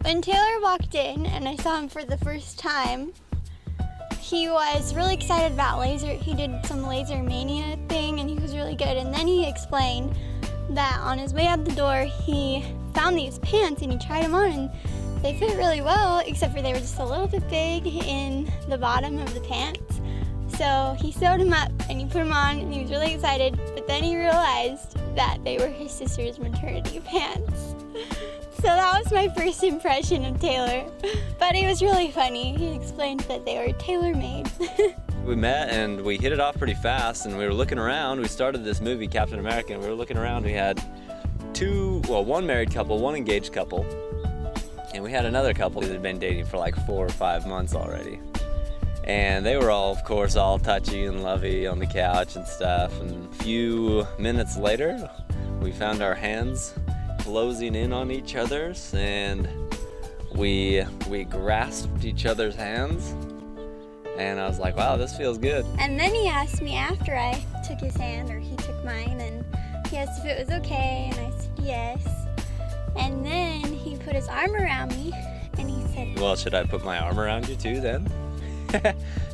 When Taylor walked in and I saw him for the first time, he was really excited about laser. He did some laser mania thing and he was really good. And then he explained that on his way out the door, he found these pants and he tried them on and they fit really well, except for they were just a little bit big in the bottom of the pants. So he sewed them up and he put them on and he was really excited, but then he realized that they were his sister's maternity pants. So that was my first impression of Taylor, but it was really funny. He explained that they were tailor-made. We met and we hit it off pretty fast and we were looking around. We started this movie, Captain America, and we were looking around. We had one married couple, one engaged couple, and we had another couple that had been dating for like 4 or 5 months already. And they were all, of course, all touchy and lovey on the couch and stuff. And a few minutes later, we found our hands closing in on each other's, and we grasped each other's hands. And I was like, wow, this feels good. And then he asked me after I took his hand, or he took mine, and he asked if it was okay, and I said yes. And then he put his arm around me, and he said, well, should I put my arm around you too then?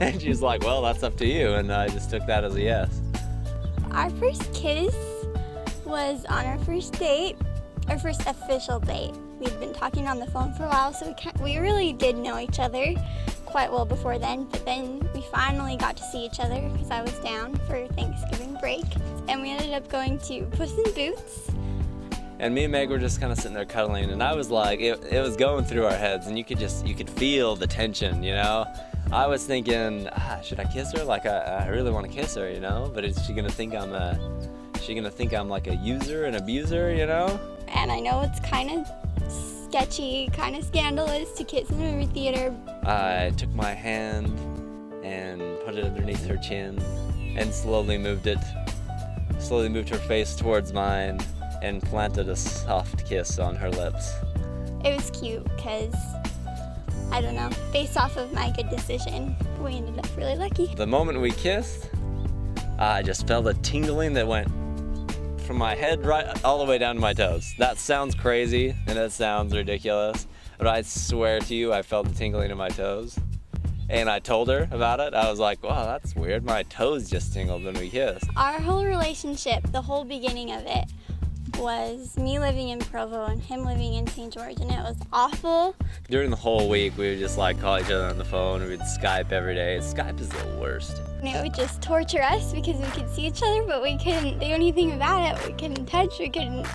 And she's like, well, that's up to you. And I just took that as a yes. Our first kiss was on our first date, our first official date. We'd been talking on the phone for a while, so we really did know each other quite well before then, but then we finally got to see each other because I was down for Thanksgiving break, and we ended up going to Puss in Boots. And me and Meg were just kind of sitting there cuddling, and I was like, it was going through our heads, and you could feel the tension, you know? I was thinking, should I kiss her? Like, I really want to kiss her, you know? But is she gonna think I'm like a user and abuser, you know? And I know it's kind of sketchy, kind of scandalous to kiss in a movie theater. I took my hand and put it underneath her chin and slowly moved her face towards mine and planted a soft kiss on her lips. It was cute because, I don't know, based off of my good decision, we ended up really lucky. The moment we kissed, I just felt a tingling that went from my head right all the way down to my toes. That sounds crazy and it sounds ridiculous, but I swear to you, I felt the tingling in my toes. And I told her about it. I was like, wow, that's weird. My toes just tingled when we kissed. Our whole relationship, the whole beginning of it, was me living in Provo and him living in St. George, and it was awful. During the whole week, we would just like call each other on the phone, and we'd Skype every day. Skype is the worst. And it would just torture us because we could see each other, but we couldn't do anything about it. We couldn't touch, we couldn't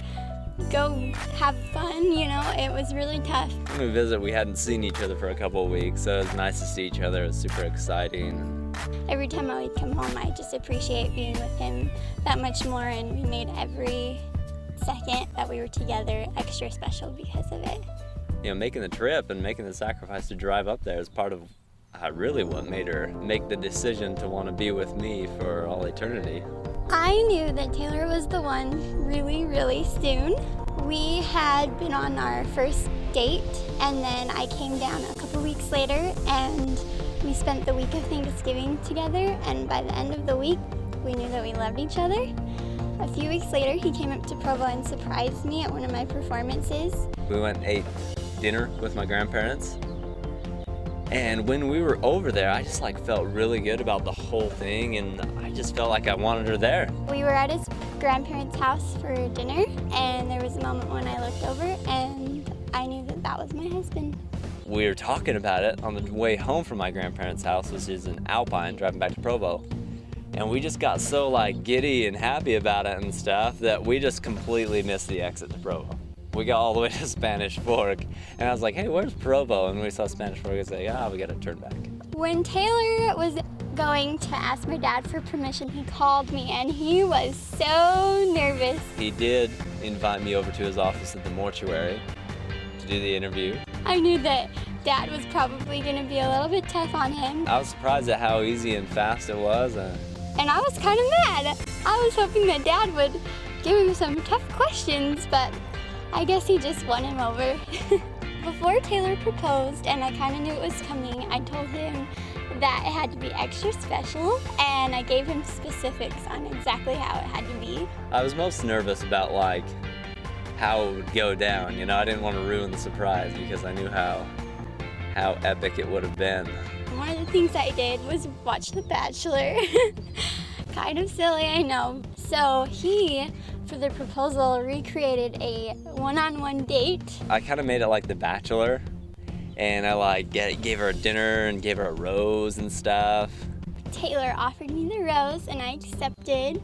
go have fun, you know? It was really tough. When we visit, we hadn't seen each other for a couple of weeks, so it was nice to see each other. It was super exciting. Every time I would come home, I just appreciate being with him that much more, and we made every second that we were together extra special because of it. You know, making the trip and making the sacrifice to drive up there is part of really what made her make the decision to want to be with me for all eternity. I knew that Taylor was the one really, really soon. We had been on our first date, and then I came down a couple weeks later, and we spent the week of Thanksgiving together, and by the end of the week, we knew that we loved each other. A few weeks later, he came up to Provo and surprised me at one of my performances. We went and ate dinner with my grandparents. And when we were over there, I just like felt really good about the whole thing, and I just felt like I wanted her there. We were at his grandparents' house for dinner, and there was a moment when I looked over and I knew that that was my husband. We were talking about it on the way home from my grandparents' house, which is in Alpine, driving back to Provo. And we just got so like giddy and happy about it and stuff that we just completely missed the exit to Provo. We got all the way to Spanish Fork, and I was like, hey, where's Provo? And we saw Spanish Fork, I was like, we gotta turn back. When Taylor was going to ask my dad for permission, he called me, and he was so nervous. He did invite me over to his office at the mortuary to do the interview. I knew that Dad was probably gonna be a little bit tough on him. I was surprised at how easy and fast it was. And I was kind of mad. I was hoping that Dad would give him some tough questions, but I guess he just won him over. Before Taylor proposed, and I kind of knew it was coming, I told him that it had to be extra special, and I gave him specifics on exactly how it had to be. I was most nervous about like how it would go down. You know, I didn't want to ruin the surprise because I knew how epic it would have been. One of the things I did was watch The Bachelor. Kind of silly, I know. So he, for the proposal, recreated a one-on-one date. I kind of made it like The Bachelor, and I gave her a dinner and gave her a rose and stuff. Taylor offered me the rose and I accepted.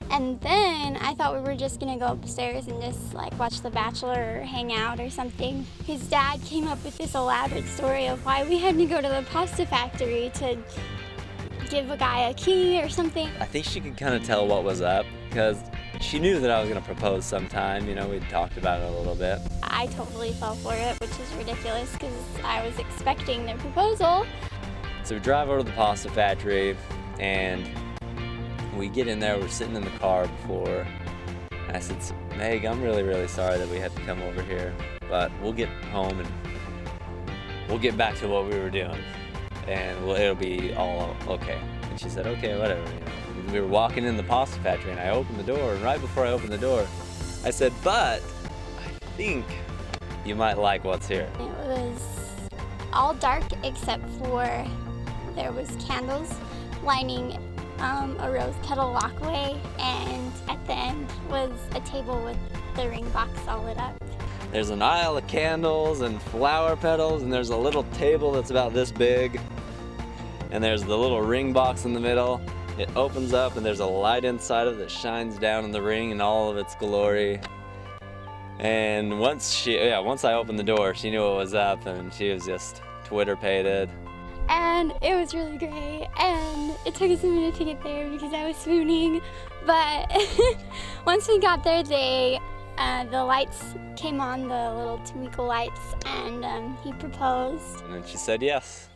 And then I thought we were just gonna go upstairs and just like watch The Bachelor or hang out or something. His dad came up with this elaborate story of why we had to go to the pasta factory to give a guy a key or something. I think she could kind of tell what was up because she knew that I was gonna propose sometime. You know, we'd talked about it a little bit. I totally fell for it, which is ridiculous because I was expecting the proposal. So we drive over to the pasta factory and we get in there, we're sitting in the car before. I said, Meg, I'm really, really sorry that we had to come over here, but we'll get home and we'll get back to what we were doing and it'll be all okay. And she said, okay, whatever. You know. And we were walking in the pasta factory and I opened the door, and right before I opened the door, I said, but I think you might like what's here. It was all dark except for there was candles lining a rose petal walkway, and at the end was a table with the ring box all lit up. There's an aisle of candles and flower petals, and there's a little table that's about this big, and there's the little ring box in the middle. It opens up and there's a light inside of it that shines down in the ring in all of its glory. And once I opened the door, she knew what was up and she was just Twitter-pated. And it was really great, and it took us a minute to get there because I was swooning, but once we got there, the lights came on, the little twinkle lights, and he proposed. And then she said yes.